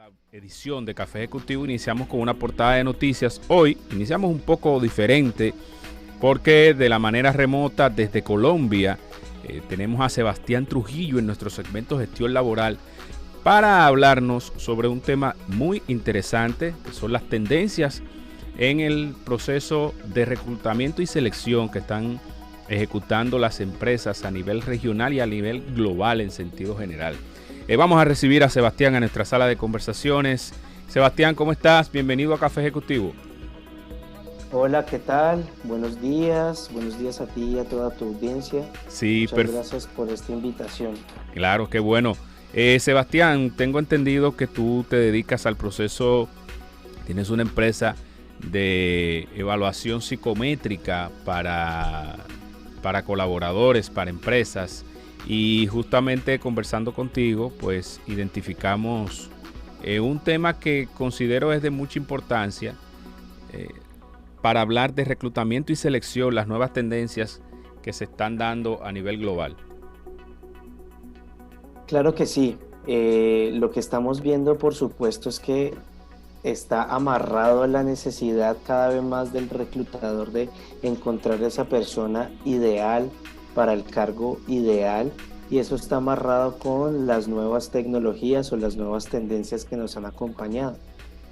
nueva edición de Café Ejecutivo. Iniciamos con una portada de noticias. Hoy iniciamos un poco diferente porque de la manera remota desde Colombia tenemos a Sebastián Trujillo en nuestro segmento Gestión Laboral para hablarnos sobre un tema muy interesante que son las tendencias en el proceso de reclutamiento y selección que están ejecutando las empresas a nivel regional y a nivel global en sentido general. Vamos a recibir a Sebastián a nuestra sala de conversaciones. Sebastián, ¿cómo estás? Bienvenido a Café Ejecutivo. Hola, ¿qué tal? Buenos días a ti y a toda tu audiencia. Sí, Muchas gracias por esta invitación. Claro, qué bueno. Sebastián, tengo entendido que tú te dedicas al proceso, tienes una empresa de evaluación psicométrica para colaboradores, para empresas. Y justamente conversando contigo, pues identificamos un tema que considero es de mucha importancia para hablar de reclutamiento y selección, las nuevas tendencias que se están dando a nivel global. Claro que sí. Lo que estamos viendo, por supuesto, es que está amarrado a la necesidad cada vez más del reclutador de encontrar esa persona ideal para el cargo ideal, y eso está amarrado con las nuevas tecnologías o las nuevas tendencias que nos han acompañado.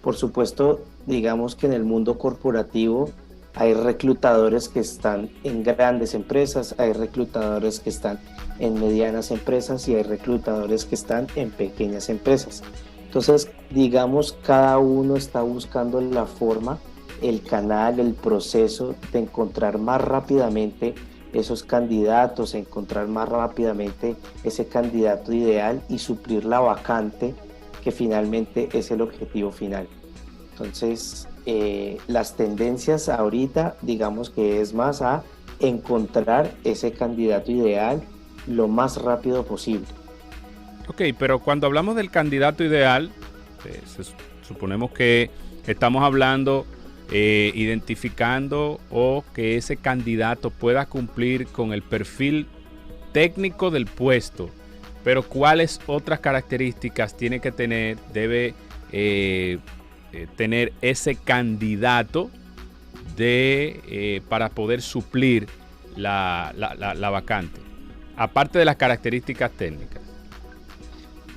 Por supuesto, digamos que en el mundo corporativo hay reclutadores que están en grandes empresas, hay reclutadores que están en medianas empresas y hay reclutadores que están en pequeñas empresas. Entonces, digamos, cada uno está buscando la forma, el canal, el proceso de encontrar más rápidamente esos candidatos, encontrar más rápidamente ese candidato ideal y suplir la vacante que finalmente es el objetivo final. Entonces, las tendencias ahorita, digamos que es más a encontrar ese candidato ideal lo más rápido posible. Ok, pero cuando hablamos del candidato ideal, suponemos que estamos hablando, identificando o que ese candidato pueda cumplir con el perfil técnico del puesto, pero ¿cuáles otras características tiene que tener, debe tener ese candidato para poder suplir la vacante, aparte de las características técnicas?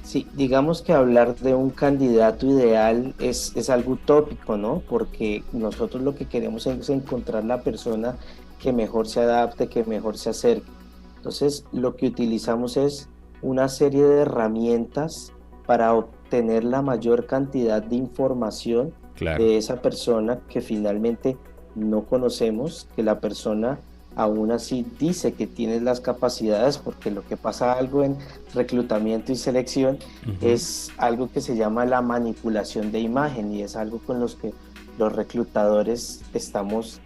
Sí, digamos que hablar de un candidato ideal es algo utópico, ¿no? Porque nosotros lo que queremos es encontrar la persona que mejor se adapte, que mejor se acerque. Entonces, lo que utilizamos es una serie de herramientas para obtener la mayor cantidad de información, claro, de esa persona que finalmente no conocemos, que la persona aún así dice que tienes las capacidades, porque lo que pasa algo en reclutamiento y selección es algo que se llama la manipulación de imagen, y es algo con los que los reclutadores estamos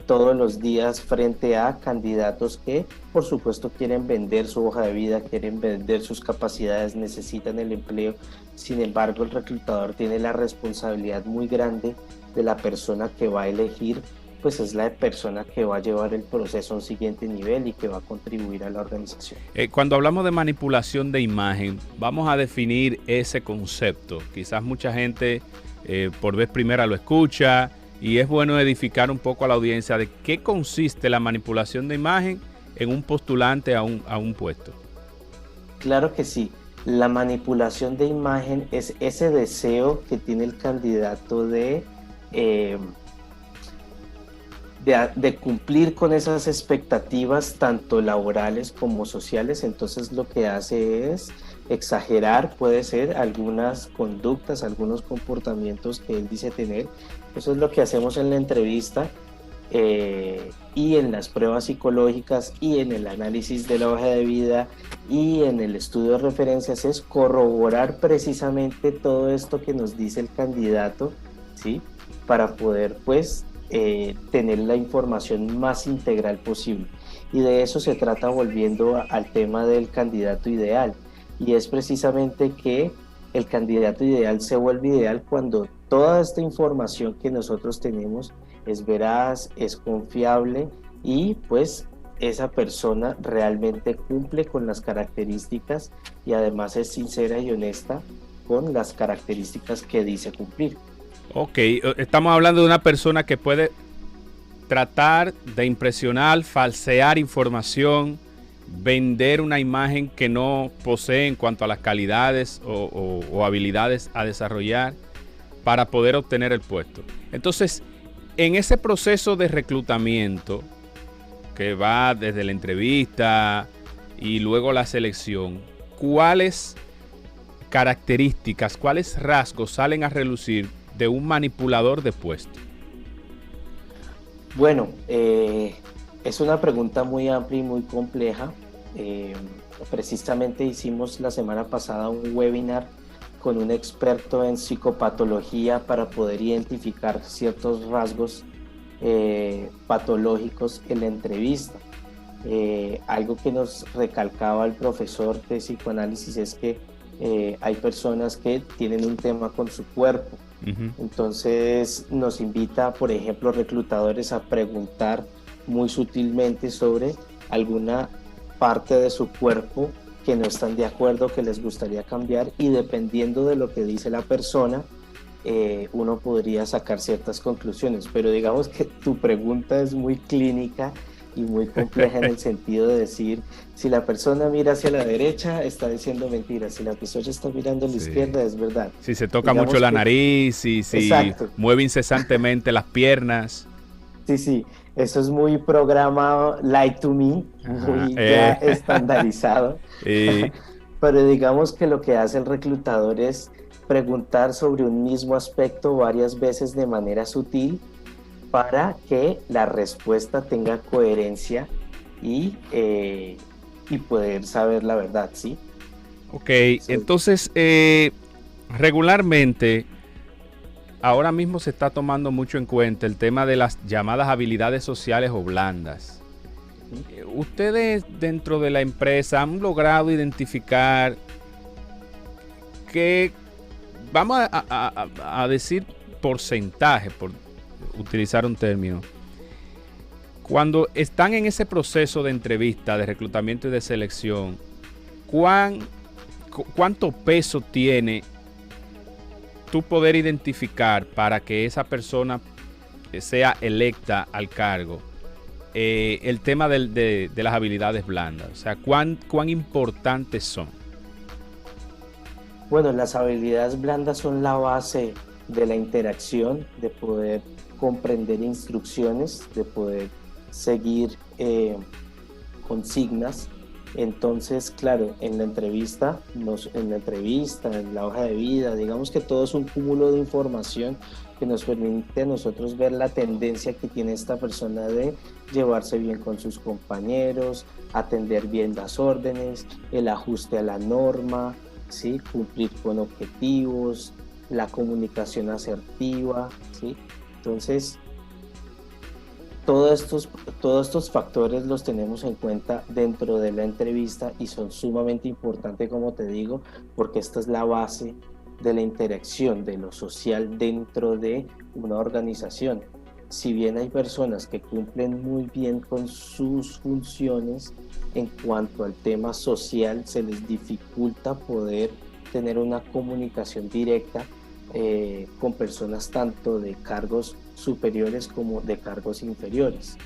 todos los días frente a candidatos que por supuesto quieren vender su hoja de vida, quieren vender sus capacidades, necesitan el empleo. Sin embargo, el reclutador tiene la responsabilidad muy grande de la persona que va a elegir, pues es la persona que va a llevar el proceso a un siguiente nivel y que va a contribuir a la organización. Cuando hablamos de manipulación de imagen, vamos a definir ese concepto. Quizás mucha gente por vez primera lo escucha, y es bueno edificar un poco a la audiencia de qué consiste la manipulación de imagen en un postulante a un puesto. Claro que sí. La manipulación de imagen es ese deseo que tiene el candidato de cumplir con esas expectativas tanto laborales como sociales. Entonces lo que hace es exagerar, puede ser, algunas conductas, algunos comportamientos que él dice tener. Eso es lo que hacemos en la entrevista y en las pruebas psicológicas y en el análisis de la hoja de vida y en el estudio de referencias, es corroborar precisamente todo esto que nos dice el candidato, ¿sí? Para poder pues tener la información más integral posible. Y de eso se trata, volviendo al tema del candidato ideal, y es precisamente que el candidato ideal se vuelve ideal cuando toda esta información que nosotros tenemos es veraz, es confiable, y pues esa persona realmente cumple con las características y además es sincera y honesta con las características que dice cumplir. Ok, estamos hablando de una persona que puede tratar de impresionar, falsear información, vender una imagen que no posee en cuanto a las calidades o habilidades a desarrollar para poder obtener el puesto. Entonces, en ese proceso de reclutamiento que va desde la entrevista y luego la selección, ¿cuáles características, cuáles rasgos salen a relucir de un manipulador de puesto? Bueno, es una pregunta muy amplia y muy compleja. Precisamente hicimos la semana pasada un webinar con un experto en psicopatología para poder identificar ciertos rasgos patológicos en la entrevista. Algo que nos recalcaba el profesor de psicoanálisis es que hay personas que tienen un tema con su cuerpo. Entonces nos invita, por ejemplo, reclutadores a preguntar muy sutilmente sobre alguna parte de su cuerpo que no están de acuerdo, que les gustaría cambiar, y dependiendo de lo que dice la persona, uno podría sacar ciertas conclusiones. Pero digamos que tu pregunta es muy clínica y muy compleja en el sentido de decir, si la persona mira hacia la derecha, está diciendo mentiras; si la persona está mirando a la izquierda, es verdad. Si se toca mucho la nariz, si mueve incesantemente las piernas. Sí, eso es muy programa Lie to Me, muy ya estandarizado. Pero digamos que lo que hace el reclutador es preguntar sobre un mismo aspecto varias veces de manera sutil para que la respuesta tenga coherencia y poder saber la verdad, ¿sí? Ok, entonces regularmente ahora mismo se está tomando mucho en cuenta el tema de las llamadas habilidades sociales o blandas. ¿Ustedes dentro de la empresa han logrado identificar que, vamos a decir porcentaje, por utilizar un término, cuando están en ese proceso de entrevista, de reclutamiento y de selección, cuánto peso tiene tú poder identificar para que esa persona sea electa al cargo el tema de las habilidades blandas? O sea, ¿cuán importantes son? Bueno, las habilidades blandas son la base de la interacción, de poder comprender instrucciones, de poder seguir consignas. Entonces, claro, en la entrevista, en la hoja de vida, digamos que todo es un cúmulo de información que nos permite a nosotros ver la tendencia que tiene esta persona de llevarse bien con sus compañeros, atender bien las órdenes, el ajuste a la norma, ¿sí? Cumplir con objetivos, la comunicación asertiva, ¿sí? Entonces, todos estos factores los tenemos en cuenta dentro de la entrevista y son sumamente importantes, como te digo, porque esta es la base de la interacción, de lo social dentro de una organización. Si bien hay personas que cumplen muy bien con sus funciones, en cuanto al tema social se les dificulta poder tener una comunicación directa con personas tanto de cargos superiores como de cargos inferiores.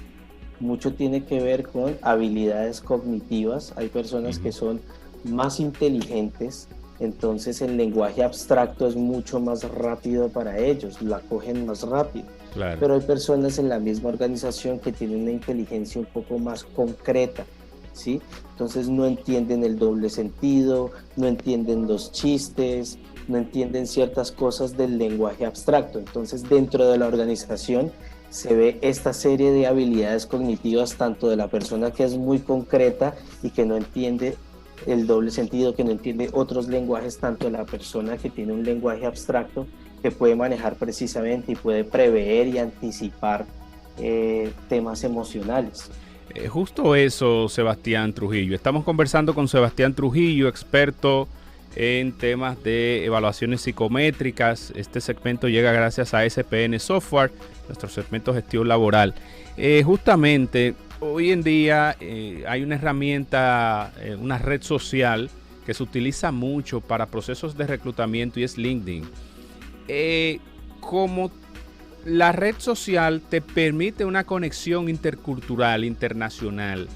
Mucho tiene que ver con habilidades cognitivas. Hay personas que son más inteligentes, entonces el lenguaje abstracto es mucho más rápido para ellos, lo acogen más rápido. Claro. Pero hay personas en la misma organización que tienen una inteligencia un poco más concreta, ¿sí? Entonces no entienden el doble sentido, no entienden los chistes, no entienden ciertas cosas del lenguaje abstracto. Entonces dentro de la organización se ve esta serie de habilidades cognitivas, tanto de la persona que es muy concreta y que no entiende el doble sentido, que no entiende otros lenguajes, tanto de la persona que tiene un lenguaje abstracto que puede manejar precisamente y puede prever y anticipar temas emocionales. Justo eso, Sebastián Trujillo. Estamos conversando con Sebastián Trujillo, experto en temas de evaluaciones psicométricas. Este segmento llega gracias a SPN Software, nuestro segmento de gestión laboral. Justamente hoy en día hay una herramienta, una red social que se utiliza mucho para procesos de reclutamiento y es LinkedIn. Como la red social te permite una conexión intercultural, internacional,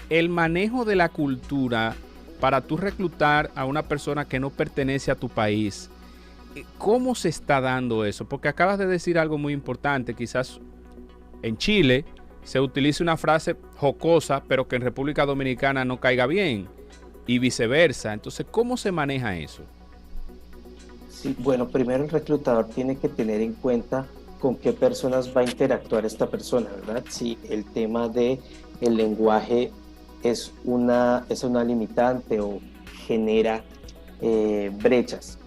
el manejo de la cultura para tú reclutar a una persona que no pertenece a tu país, ¿cómo se está dando eso? Porque acabas de decir algo muy importante, quizás en Chile se utilice una frase jocosa, pero que en República Dominicana no caiga bien, y viceversa. Entonces, ¿cómo se maneja eso? Sí, bueno, primero el reclutador tiene que tener en cuenta con qué personas va a interactuar esta persona, ¿verdad? Si el tema de el lenguaje es una limitante o genera brechas.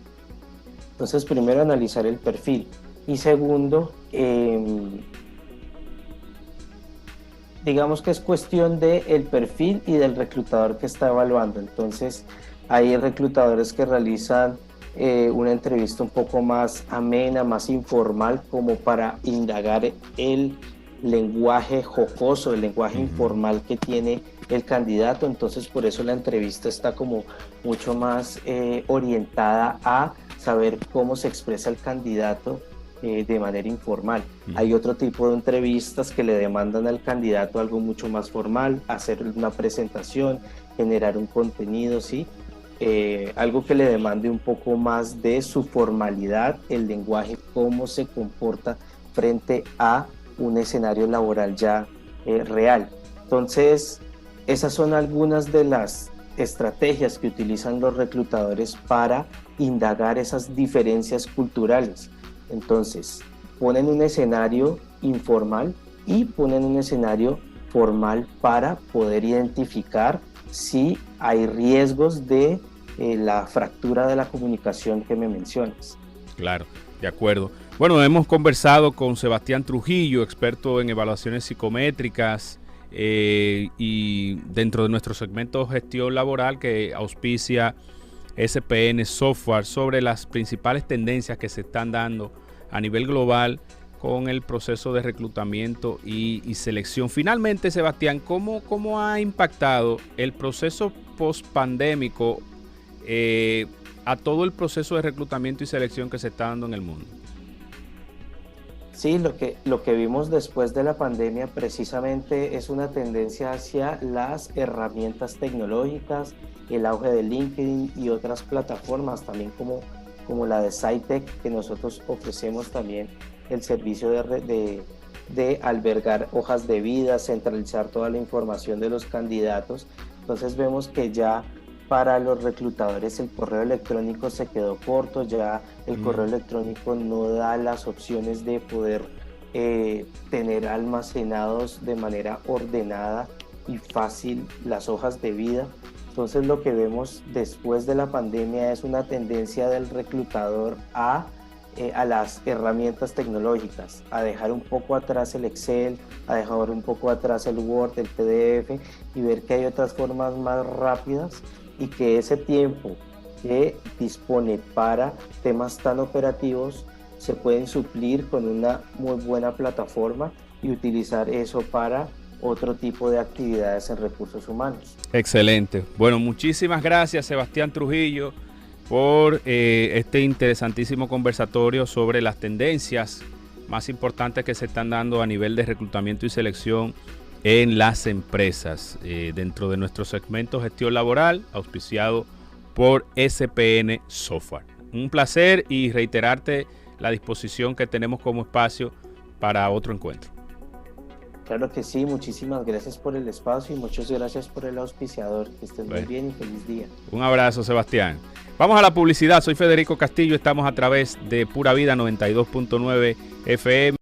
Entonces, primero analizar el perfil y segundo, digamos que es cuestión del perfil y del reclutador que está evaluando. Entonces, hay reclutadores que realizan una entrevista un poco más amena, más informal, como para indagar el lenguaje jocoso, el lenguaje informal que tiene el candidato. Entonces, por eso la entrevista está como mucho más orientada a saber cómo se expresa el candidato de manera informal. Hay otro tipo de entrevistas que le demandan al candidato algo mucho más formal, hacer una presentación, generar un contenido, ¿sí? Algo que le demande un poco más de su formalidad, el lenguaje, cómo se comporta frente a un escenario laboral ya real. Entonces, esas son algunas de las estrategias que utilizan los reclutadores para indagar esas diferencias culturales. Entonces, ponen un escenario informal y ponen un escenario formal para poder identificar si hay riesgos de la fractura de la comunicación que me mencionas. Claro, de acuerdo. Bueno, hemos conversado con Sebastián Trujillo, experto en evaluaciones psicométricas y dentro de nuestro segmento gestión laboral que auspicia SPN Software, sobre las principales tendencias que se están dando a nivel global con el proceso de reclutamiento y selección. Finalmente, Sebastián, ¿cómo ha impactado el proceso post-pandémico a todo el proceso de reclutamiento y selección que se está dando en el mundo? Sí, lo que vimos después de la pandemia precisamente es una tendencia hacia las herramientas tecnológicas, el auge de LinkedIn y otras plataformas también como la de SciTech, que nosotros ofrecemos también el servicio de albergar hojas de vida, centralizar toda la información de los candidatos. Entonces vemos que ya para los reclutadores el correo electrónico se quedó corto, ya el correo electrónico no da las opciones de poder tener almacenados de manera ordenada y fácil las hojas de vida. Entonces lo que vemos después de la pandemia es una tendencia del reclutador a las herramientas tecnológicas, a dejar un poco atrás el Excel, a dejar un poco atrás el Word, el PDF y ver que hay otras formas más rápidas y que ese tiempo que dispone para temas tan operativos se pueden suplir con una muy buena plataforma y utilizar eso para otro tipo de actividades en recursos humanos. Excelente. Bueno, muchísimas gracias, Sebastián Trujillo, por este interesantísimo conversatorio sobre las tendencias más importantes que se están dando a nivel de reclutamiento y selección en las empresas, dentro de nuestro segmento gestión laboral, auspiciado por SPN Software. Un placer y reiterarte la disposición que tenemos como espacio para otro encuentro. Claro que sí, muchísimas gracias por el espacio y muchas gracias por el auspiciador. Que estés muy bien y feliz día. Un abrazo, Sebastián. Vamos a la publicidad. Soy Federico Castillo, estamos a través de Pura Vida 92.9 FM.